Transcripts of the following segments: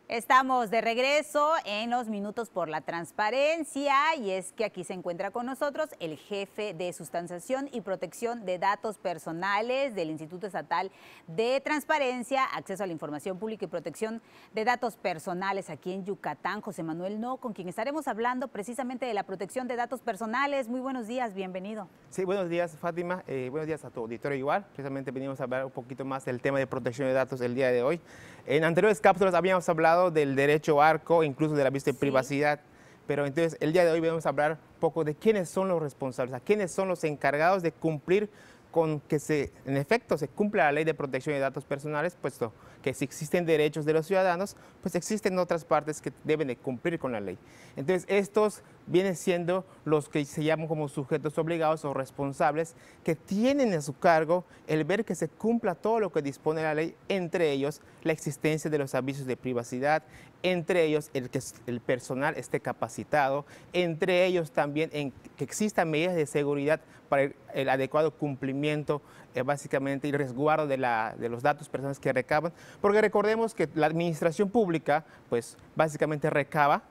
Estamos de regreso en los Minutos por la Transparencia y es que aquí se encuentra con nosotros el jefe de Sustanciación y Protección de Datos Personales del Instituto Estatal de Transparencia, Acceso a la Información Pública y Protección de Datos Personales aquí en Yucatán, José Manuel No, con quien estaremos hablando precisamente de la protección de datos personales. Muy buenos días, bienvenido. Sí, buenos días, Fátima. Buenos días a tu auditorio igual. Precisamente venimos a hablar un poquito más del tema de protección de datos el día de hoy. En anteriores cápsulas habíamos hablado del derecho ARCO, incluso del aviso de privacidad, pero entonces el día de hoy vamos a hablar un poco de quiénes son los responsables, a quiénes son los encargados de cumplir con que en efecto se cumpla la ley de protección de datos personales, puesto que si existen derechos de los ciudadanos, pues existen otras partes que deben de cumplir con la ley. Entonces estos vienen siendo los que se llaman como sujetos obligados o responsables, que tienen a su cargo el ver que se cumpla todo lo que dispone la ley, entre ellos la existencia de los avisos de privacidad, entre ellos el que el personal esté capacitado, entre ellos también que existan medidas de seguridad para el adecuado cumplimiento básicamente y resguardo de los datos personales que recaban, porque recordemos que la administración pública pues básicamente recaba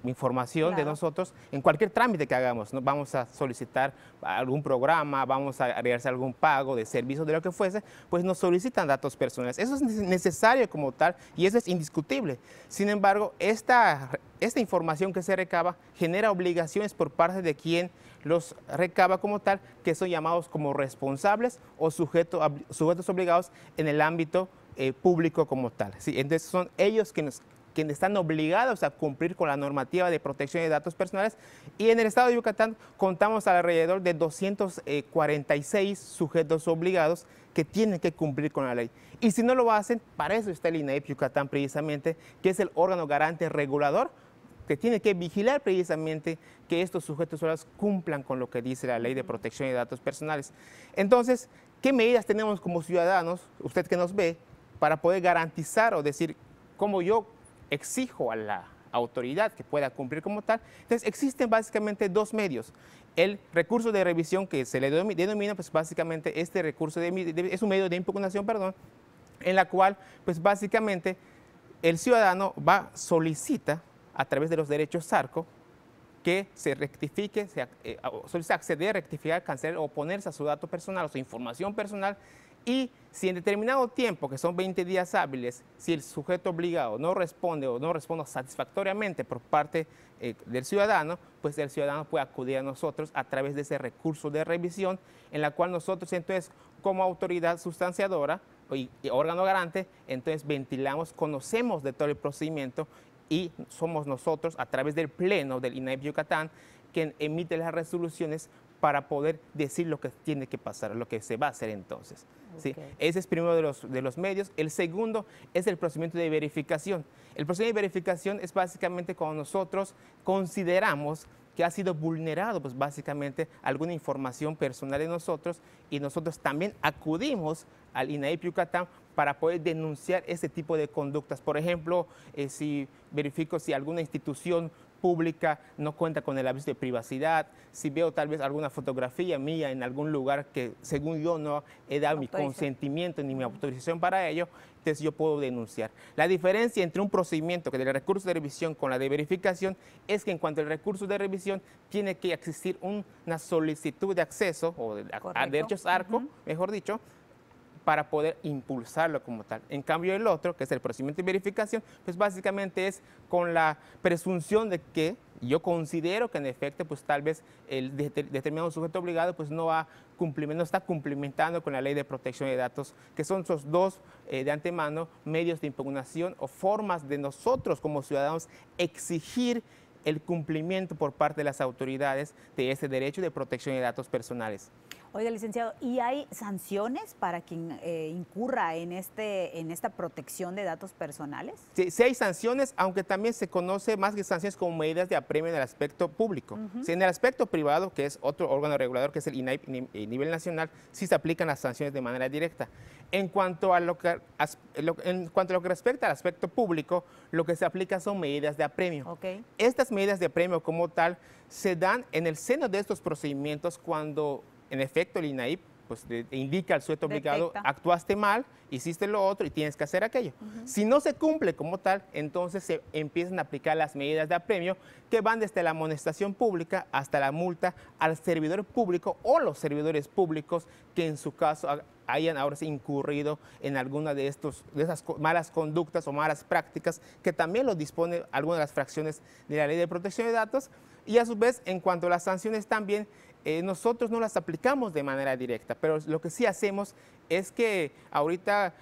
información de nosotros en cualquier trámite que hagamos, ¿no? Vamos a solicitar algún programa, vamos a realizar algún pago de servicios, de lo que fuese, pues nos solicitan datos personales. Eso es necesario como tal y eso es indiscutible. Sin embargo, esta información que se recaba genera obligaciones por parte de quien los recaba como tal, que son llamados como responsables o sujetos obligados en el ámbito público como tal. ¿Sí? Entonces son ellos quienes están obligados a cumplir con la normativa de protección de datos personales, y en el estado de Yucatán contamos alrededor de 246 sujetos obligados que tienen que cumplir con la ley. Y si no lo hacen, para eso está el INAIP Yucatán precisamente, que es el órgano garante regulador que tiene que vigilar precisamente que estos sujetos obligados cumplan con lo que dice la ley de protección de datos personales. Entonces, ¿qué medidas tenemos como ciudadanos, usted que nos ve, para poder garantizar o decir cómo yo exijo a la autoridad que pueda cumplir como tal? Entonces existen básicamente dos medios. El recurso de revisión, que se le denomina, pues básicamente este recurso es un medio de impugnación, perdón, en la cual pues básicamente el ciudadano solicita a través de los derechos ARCO que se rectifique, solicita acceder, rectificar, cancelar o oponerse a su dato personal o su información personal. Y si en determinado tiempo, que son 20 días hábiles, si el sujeto obligado no responde o no responde satisfactoriamente por parte del ciudadano, pues el ciudadano puede acudir a nosotros a través de ese recurso de revisión, en la cual nosotros entonces como autoridad sustanciadora y órgano garante, entonces ventilamos, conocemos de todo el procedimiento y somos nosotros a través del pleno del INAIP Yucatán quien emite las resoluciones para poder decir lo que tiene que pasar, lo que se va a hacer entonces. ¿Sí? Ese es primero de los medios. El segundo es el procedimiento de verificación. El procedimiento de verificación es básicamente cuando nosotros consideramos que ha sido vulnerado, pues básicamente alguna información personal de nosotros, y nosotros también acudimos al INAIP Yucatán para poder denunciar ese tipo de conductas. Por ejemplo, si verifico si alguna institución pública no cuenta con el aviso de privacidad, si veo tal vez alguna fotografía mía en algún lugar que según yo no he dado mi consentimiento ni mi autorización para ello, entonces yo puedo denunciar. La diferencia entre un procedimiento que del recurso de revisión con la de verificación es que en cuanto al recurso de revisión tiene que existir una solicitud de acceso o a derechos ARCO, mejor dicho, para poder impulsarlo como tal. En cambio el otro, que es el procedimiento de verificación, pues básicamente es con la presunción de que yo considero que en efecto pues tal vez el determinado sujeto obligado pues no está cumplimentando con la ley de protección de datos, que son esos dos de antemano medios de impugnación o formas de nosotros como ciudadanos exigir el cumplimiento por parte de las autoridades de ese derecho de protección de datos personales. Oiga, licenciado, ¿y hay sanciones para quien incurra en esta protección de datos personales? Sí, sí hay sanciones, aunque también se conoce más que sanciones como medidas de apremio en el aspecto público. Sí, en el aspecto privado, que es otro órgano regulador, que es el INAIP a nivel nacional, sí se aplican las sanciones de manera directa. En cuanto a lo que respecta al aspecto público, lo que se aplica son medidas de apremio. Estas medidas de apremio como tal se dan en el seno de estos procedimientos cuando en efecto el INAIP pues indica al sujeto obligado, Detecta. actuaste mal, hiciste lo otro y tienes que hacer aquello. Si no se cumple como tal, entonces se empiezan a aplicar las medidas de apremio que van desde la amonestación pública hasta la multa al servidor público o los servidores públicos que en su caso hayan ahora sí incurrido en alguna de esas malas conductas o malas prácticas que también lo dispone alguna de las fracciones de la Ley de Protección de Datos. Y a su vez, en cuanto a las sanciones también, nosotros no las aplicamos de manera directa, pero lo que sí hacemos es que ahorita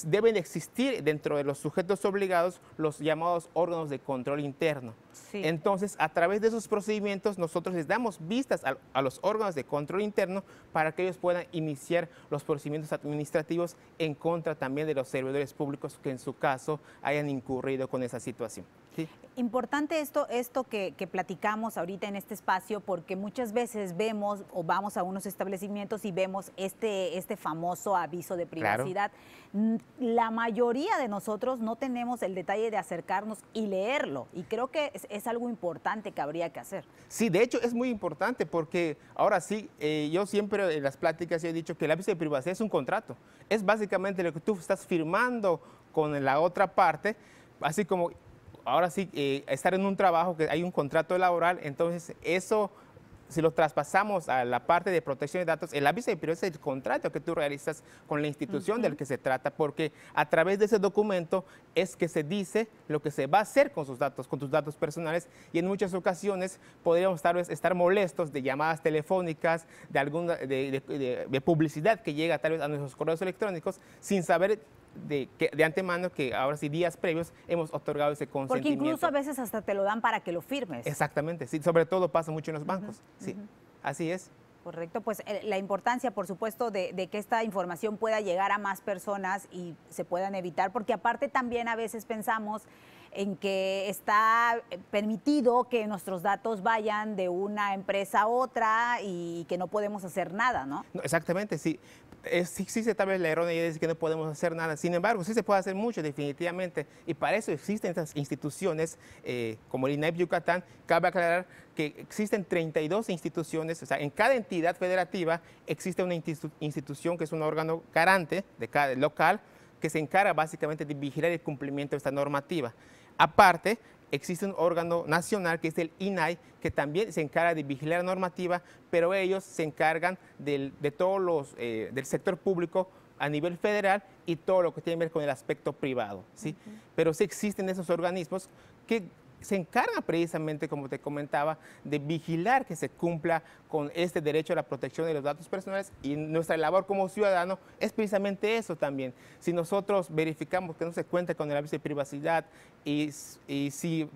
deben existir dentro de los sujetos obligados los llamados órganos de control interno. Sí. Entonces, a través de esos procedimientos, nosotros les damos vistas a los órganos de control interno para que ellos puedan iniciar los procedimientos administrativos en contra también de los servidores públicos que en su caso hayan incurrido con esa situación. ¿Sí? Importante esto que platicamos ahorita en este espacio, porque muchas veces vemos o vamos a unos establecimientos y vemos este famoso aviso de privacidad. Claro. La mayoría de nosotros no tenemos el detalle de acercarnos y leerlo, y creo que es algo importante que habría que hacer. Sí, de hecho es muy importante porque ahora sí, yo siempre en las pláticas he dicho que el aviso de privacidad es un contrato. Es básicamente lo que tú estás firmando con la otra parte, así como ahora sí, estar en un trabajo que hay un contrato laboral, entonces eso, si lo traspasamos a la parte de protección de datos, el aviso de privacidad es el contrato que tú realizas con la institución del que se trata, porque a través de ese documento es que se dice lo que se va a hacer con sus datos, con tus datos personales, y en muchas ocasiones podríamos tal vez estar molestos de llamadas telefónicas, de publicidad que llega tal vez a nuestros correos electrónicos sin saber de antemano que ahora sí, días previos, hemos otorgado ese consentimiento. Porque incluso a veces hasta te lo dan para que lo firmes. Exactamente, sí, sobre todo pasa mucho en los bancos, sí, así es. Correcto, pues la importancia, por supuesto, de que esta información pueda llegar a más personas y se puedan evitar, porque aparte también a veces pensamos en que está permitido que nuestros datos vayan de una empresa a otra y que no podemos hacer nada, ¿no? No, exactamente, sí. Sí existe tal vez la errónea idea de que no podemos hacer nada. Sin embargo, sí se puede hacer mucho definitivamente, y para eso existen estas instituciones como el INAIP Yucatán. Cabe aclarar que existen 32 instituciones, o sea, en cada entidad federativa existe una institución que es un órgano garante de cada local que se encarga básicamente de vigilar el cumplimiento de esta normativa. Aparte, existe un órgano nacional que es el INAI, que también se encarga de vigilar la normativa, pero ellos se encargan de todos los, del sector público a nivel federal y todo lo que tiene que ver con el aspecto privado, ¿sí? Pero sí existen esos organismos que se encargan precisamente, como te comentaba, de vigilar que se cumpla con este derecho a la protección de los datos personales, y nuestra labor como ciudadano es precisamente eso también. Si nosotros verificamos que no se cuenta con el aviso de privacidad y si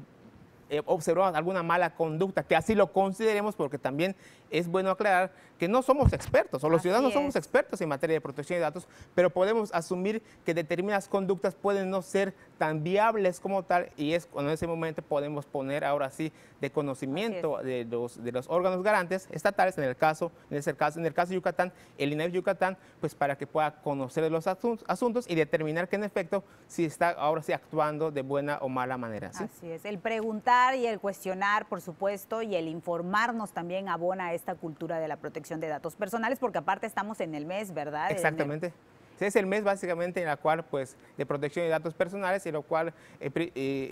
observamos alguna mala conducta, que así lo consideremos, porque también es bueno aclarar que no somos expertos, o los ciudadanos no somos expertos en materia de protección de datos, pero podemos asumir que determinadas conductas pueden no ser tan viables como tal, y es cuando en ese momento podemos poner ahora sí de conocimiento de los órganos garantes estatales, en el caso de Yucatán, el INAIP Yucatán, pues para que pueda conocer los asuntos y determinar que en efecto si está ahora sí actuando de buena o mala manera, ¿sí? Así es, el preguntar y el cuestionar, por supuesto, y el informarnos también abona esta cultura de la protección de datos personales, porque aparte estamos en el mes, ¿verdad? Exactamente. Es el mes básicamente en la cual, pues, de protección de datos personales, y lo cual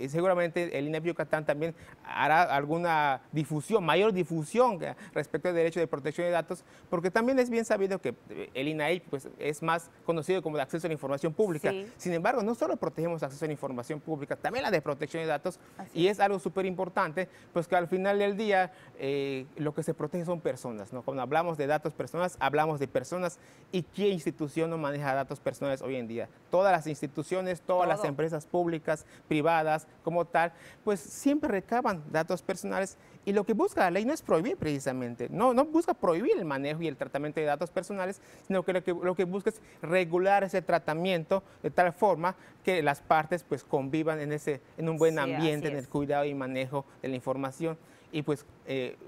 seguramente el INAIP Yucatán también hará alguna difusión, mayor difusión respecto al derecho de protección de datos, porque también es bien sabido que el INAIP, pues, es más conocido como de acceso a la información pública. Sí. Sin embargo, no solo protegemos acceso a la información pública, también la de protección de datos, y es algo súper importante, pues que al final del día lo que se protege son personas, ¿no? Cuando hablamos de datos personales, hablamos de personas, y ¿qué institución no maneja datos personales hoy en día? Todas las instituciones, todas las empresas públicas, privadas, como tal, pues siempre recaban datos personales, y lo que busca la ley no es prohibir precisamente, no busca prohibir el manejo y el tratamiento de datos personales, sino que lo que busca es regular ese tratamiento de tal forma que las partes pues convivan en un buen ambiente, en el cuidado y manejo de la información. y pues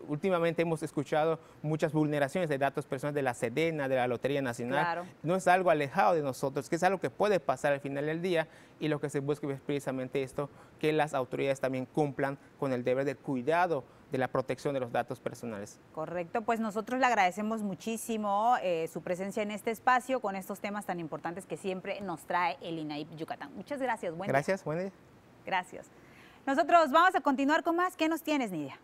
últimamente hemos escuchado muchas vulneraciones de datos personales de la SEDENA, de la Lotería Nacional. Claro. No es algo alejado de nosotros, que es algo que puede pasar al final del día, y lo que se busca es precisamente esto, que las autoridades también cumplan con el deber de cuidado de la protección de los datos personales. Correcto, pues nosotros le agradecemos muchísimo su presencia en este espacio con estos temas tan importantes que siempre nos trae el INAIP Yucatán. Muchas gracias, buen día. Gracias, buen día. Gracias. Nosotros vamos a continuar con más. ¿Qué nos tienes, Nidia?